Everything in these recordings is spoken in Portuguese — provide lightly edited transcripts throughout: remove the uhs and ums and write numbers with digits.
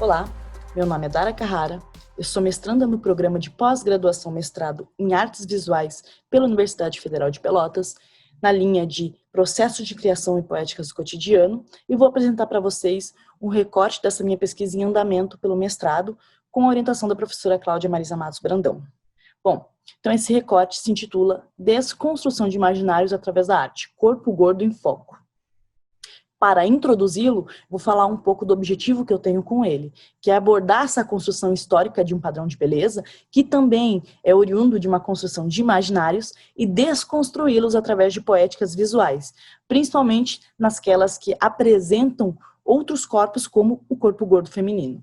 Olá, meu nome é Dara Carrara, eu sou mestranda no programa de pós-graduação mestrado em Artes Visuais pela Universidade Federal de Pelotas, na linha de Processos de Criação e Poéticas do Cotidiano, e vou apresentar para vocês um recorte dessa minha pesquisa em andamento pelo mestrado, com a orientação da professora Cláudia Marisa Matos Brandão. Bom, então esse recorte se intitula Desconstrução de Imaginários através da Arte, Corpo Gordo em Foco. Para introduzi-lo, vou falar um pouco do objetivo que eu tenho com ele, que é abordar essa construção histórica de um padrão de beleza, que também é oriundo de uma construção de imaginários, e desconstruí-los através de poéticas visuais, principalmente nasquelas que apresentam outros corpos, como o corpo gordo feminino.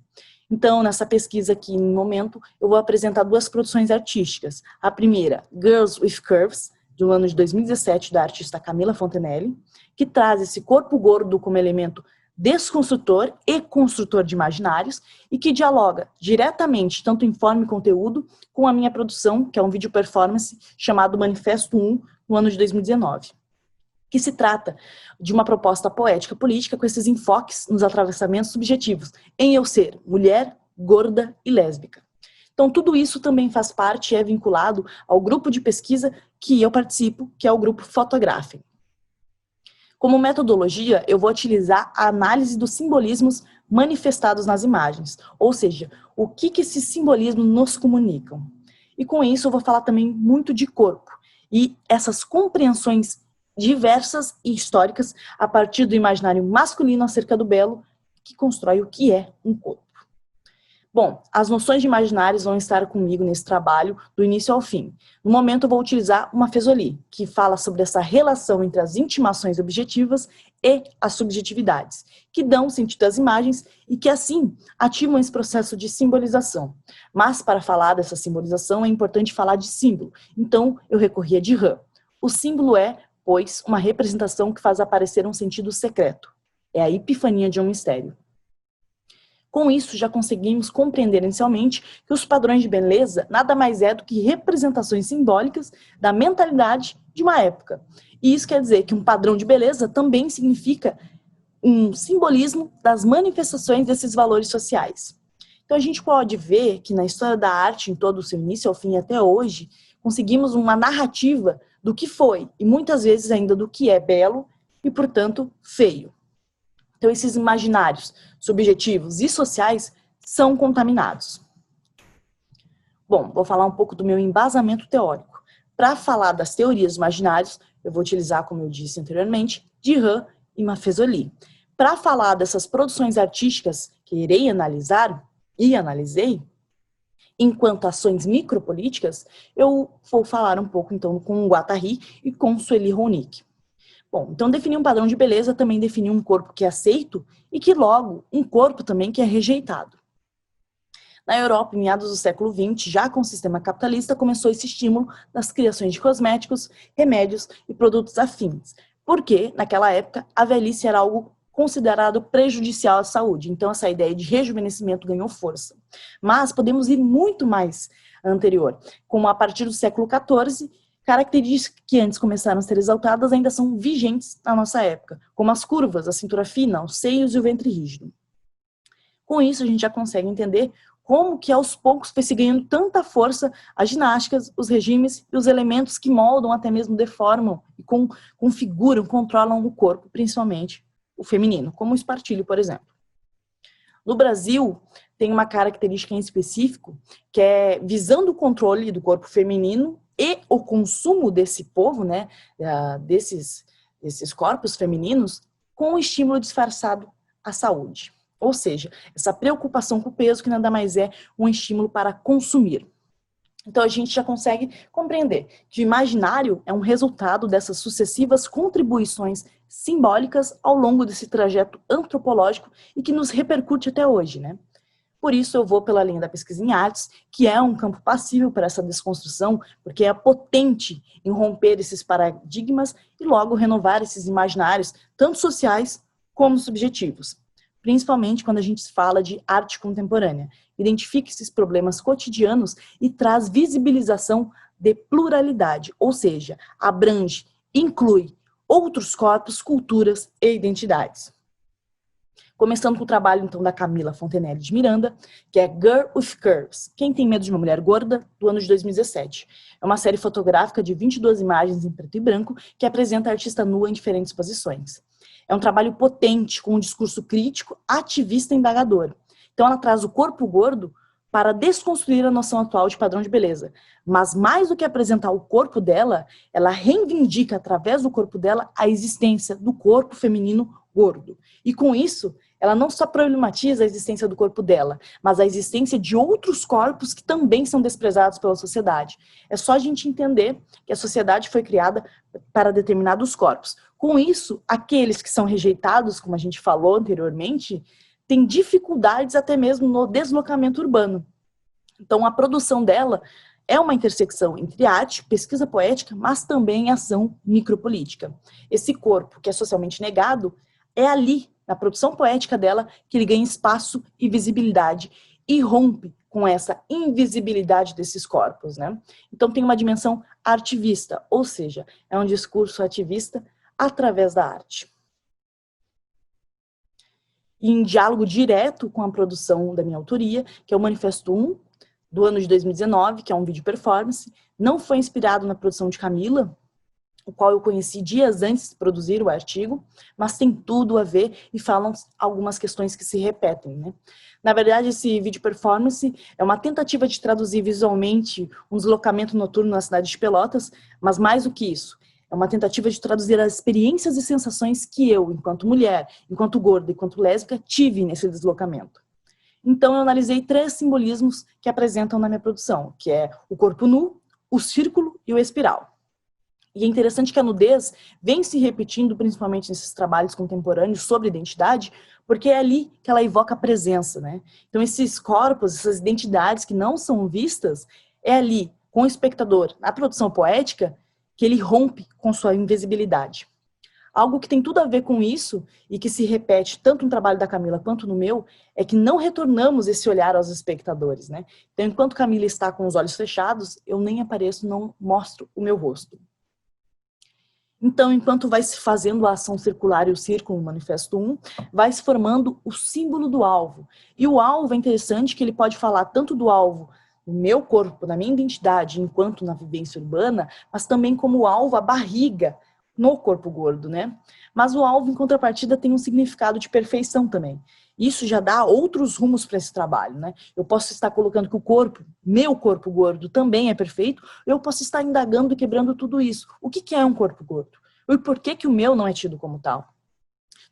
Então, nessa pesquisa aqui, no momento, eu vou apresentar duas produções artísticas. A primeira, Girls with Curves, do ano de 2017, da artista Camila Fontenelle, que traz esse corpo gordo como elemento desconstrutor e construtor de imaginários e que dialoga diretamente, tanto em forma e conteúdo, com a minha produção, que é um vídeo performance chamado Manifesto 1, no ano de 2019. Que se trata de uma proposta poética política com esses enfoques nos atravessamentos subjetivos, em eu ser mulher, gorda e lésbica. Então, tudo isso também faz parte e é vinculado ao grupo de pesquisa que eu participo, que é o grupo Photography. Como metodologia, eu vou utilizar a análise dos simbolismos manifestados nas imagens, ou seja, o que esses simbolismos nos comunicam. E com isso eu vou falar também muito de corpo, e essas compreensões diversas e históricas a partir do imaginário masculino acerca do belo, que constrói o que é um corpo. Bom, as noções de imaginários vão estar comigo nesse trabalho do início ao fim. No momento eu vou utilizar uma Fezoli, que fala sobre essa relação entre as intimações objetivas e as subjetividades, que dão sentido às imagens e que assim ativam esse processo de simbolização. Mas para falar dessa simbolização é importante falar de símbolo, então eu recorri a Dirhan. O símbolo é, pois, uma representação que faz aparecer um sentido secreto. É a epifania de um mistério. Com isso, já conseguimos compreender inicialmente que os padrões de beleza nada mais é do que representações simbólicas da mentalidade de uma época. E isso quer dizer que um padrão de beleza também significa um simbolismo das manifestações desses valores sociais. Então a gente pode ver que na história da arte, em todo o seu início ao fim até hoje, conseguimos uma narrativa do que foi, e muitas vezes ainda do que é belo e, portanto, feio. Então, esses imaginários subjetivos e sociais são contaminados. Bom, vou falar um pouco do meu embasamento teórico. Para falar das teorias imaginários, eu vou utilizar, como eu disse anteriormente, Dirhan e Fezoli. Para falar dessas produções artísticas que irei analisar, e analisei, enquanto ações micropolíticas, eu vou falar um pouco, então, com Guattari e com Sueli Ronick. Bom, então definir um padrão de beleza também definir um corpo que é aceito e que logo um corpo também que é rejeitado. Na Europa, em meados do século XX, já com o sistema capitalista, começou esse estímulo das criações de cosméticos, remédios e produtos afins, porque naquela época a velhice era algo considerado prejudicial à saúde, então essa ideia de rejuvenescimento ganhou força. Mas podemos ir muito mais anterior, como a partir do século XIV, características que antes começaram a ser exaltadas ainda são vigentes na nossa época, como as curvas, a cintura fina, os seios e o ventre rígido. Com isso, a gente já consegue entender como que aos poucos foi se ganhando tanta força as ginásticas, os regimes e os elementos que moldam, até mesmo deformam e configuram, controlam o corpo, principalmente o feminino, como o espartilho, por exemplo. No Brasil, tem uma característica em específico, que é visando o controle do corpo feminino e o consumo desse povo, né, desses corpos femininos, com o estímulo disfarçado à saúde. Ou seja, essa preocupação com o peso que nada mais é um estímulo para consumir. Então a gente já consegue compreender que o imaginário é um resultado dessas sucessivas contribuições simbólicas ao longo desse trajeto antropológico e que nos repercute até hoje, né? Por isso eu vou pela linha da pesquisa em artes, que é um campo passível para essa desconstrução, porque é potente em romper esses paradigmas e logo renovar esses imaginários, tanto sociais como subjetivos. Principalmente quando a gente fala de arte contemporânea. Identifica esses problemas cotidianos e traz visibilização de pluralidade, ou seja, abrange, inclui outros corpos, culturas e identidades. Começando com o trabalho, então, da Camila Fontenelle de Miranda, que é Girl with Curves, Quem Tem Medo de uma Mulher Gorda, do ano de 2017. É uma série fotográfica de 22 imagens em preto e branco que apresenta a artista nua em diferentes posições. É um trabalho potente, com um discurso crítico, ativista e indagador. Então, ela traz o corpo gordo para desconstruir a noção atual de padrão de beleza. Mas mais do que apresentar o corpo dela, ela reivindica, através do corpo dela, a existência do corpo feminino gordo. E com isso, ela não só problematiza a existência do corpo dela, mas a existência de outros corpos que também são desprezados pela sociedade. É só a gente entender que a sociedade foi criada para determinados corpos. Com isso, aqueles que são rejeitados, como a gente falou anteriormente, têm dificuldades até mesmo no deslocamento urbano. Então, a produção dela é uma intersecção entre arte, pesquisa poética, mas também ação micropolítica. Esse corpo, que é socialmente negado, é ali, na produção poética dela, que ele ganha espaço e visibilidade e rompe com essa invisibilidade desses corpos, né? Então tem uma dimensão artivista, ou seja, é um discurso ativista através da arte. E em diálogo direto com a produção da minha autoria, que é o Manifesto 1, do ano de 2019, que é um vídeo performance, não foi inspirado na produção de Camila, o qual eu conheci dias antes de produzir o artigo, mas tem tudo a ver e falam algumas questões que se repetem, né? Na verdade, esse vídeo performance é uma tentativa de traduzir visualmente um deslocamento noturno na cidade de Pelotas, mas mais do que isso, é uma tentativa de traduzir as experiências e sensações que eu, enquanto mulher, enquanto gorda, enquanto lésbica, tive nesse deslocamento. Então, eu analisei 3 simbolismos que apresentam na minha produção, que é o corpo nu, o círculo e o espiral. E é interessante que a nudez vem se repetindo, principalmente nesses trabalhos contemporâneos sobre identidade, porque é ali que ela evoca a presença, né? Então, esses corpos, essas identidades que não são vistas, é ali, com o espectador, na produção poética, que ele rompe com sua invisibilidade. Algo que tem tudo a ver com isso, e que se repete tanto no trabalho da Camila quanto no meu, é que não retornamos esse olhar aos espectadores, né? Então, enquanto Camila está com os olhos fechados, eu nem apareço, não mostro o meu rosto. Então, enquanto vai se fazendo a ação circular e o círculo, o Manifesto 1, vai se formando o símbolo do alvo. E o alvo é interessante que ele pode falar tanto do alvo no meu corpo, na minha identidade, enquanto na vivência urbana, mas também como alvo a barriga no corpo gordo, né? Mas o alvo, em contrapartida, tem um significado de perfeição também. Isso já dá outros rumos para esse trabalho, né? Eu posso estar colocando que o corpo, meu corpo gordo, também é perfeito, ou eu posso estar indagando e quebrando tudo isso. O que é um corpo gordo? E por que o meu não é tido como tal?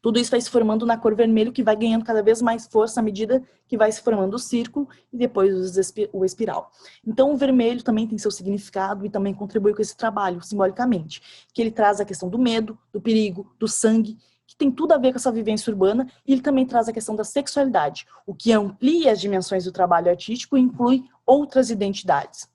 Tudo isso vai se formando na cor vermelho, que vai ganhando cada vez mais força à medida que vai se formando o círculo e depois o espiral. Então, o vermelho também tem seu significado e também contribui com esse trabalho, simbolicamente, que ele traz a questão do medo, do perigo, do sangue, que tem tudo a ver com essa vivência urbana, e ele também traz a questão da sexualidade, o que amplia as dimensões do trabalho artístico e inclui outras identidades.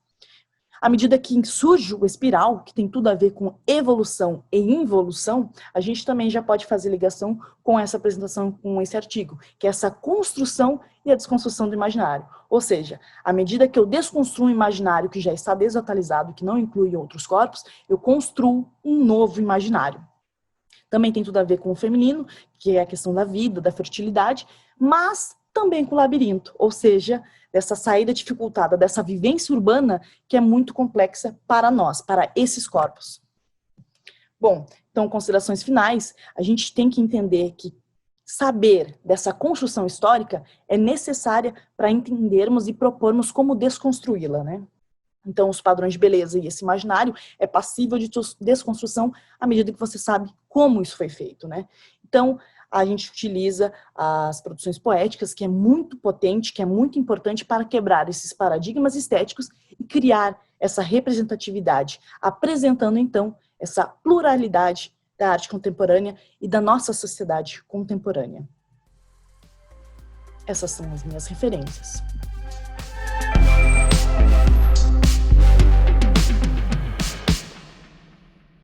À medida que surge o espiral, que tem tudo a ver com evolução e involução, a gente também já pode fazer ligação com essa apresentação, com esse artigo, que é essa construção e a desconstrução do imaginário. Ou seja, à medida que eu desconstruo um imaginário que já está desatualizado, que não inclui outros corpos, eu construo um novo imaginário. Também tem tudo a ver com o feminino, que é a questão da vida, da fertilidade, mas também com o labirinto, ou seja, dessa saída dificultada, dessa vivência urbana que é muito complexa para nós, para esses corpos. Bom, então, considerações finais, a gente tem que entender que saber dessa construção histórica é necessária para entendermos e propormos como desconstruí-la, né? Então, os padrões de beleza e esse imaginário é passível de desconstrução à medida que você sabe como isso foi feito, né? Então, a gente utiliza as produções poéticas, que é muito potente, que é muito importante para quebrar esses paradigmas estéticos e criar essa representatividade, apresentando, então, essa pluralidade da arte contemporânea e da nossa sociedade contemporânea. Essas são as minhas referências.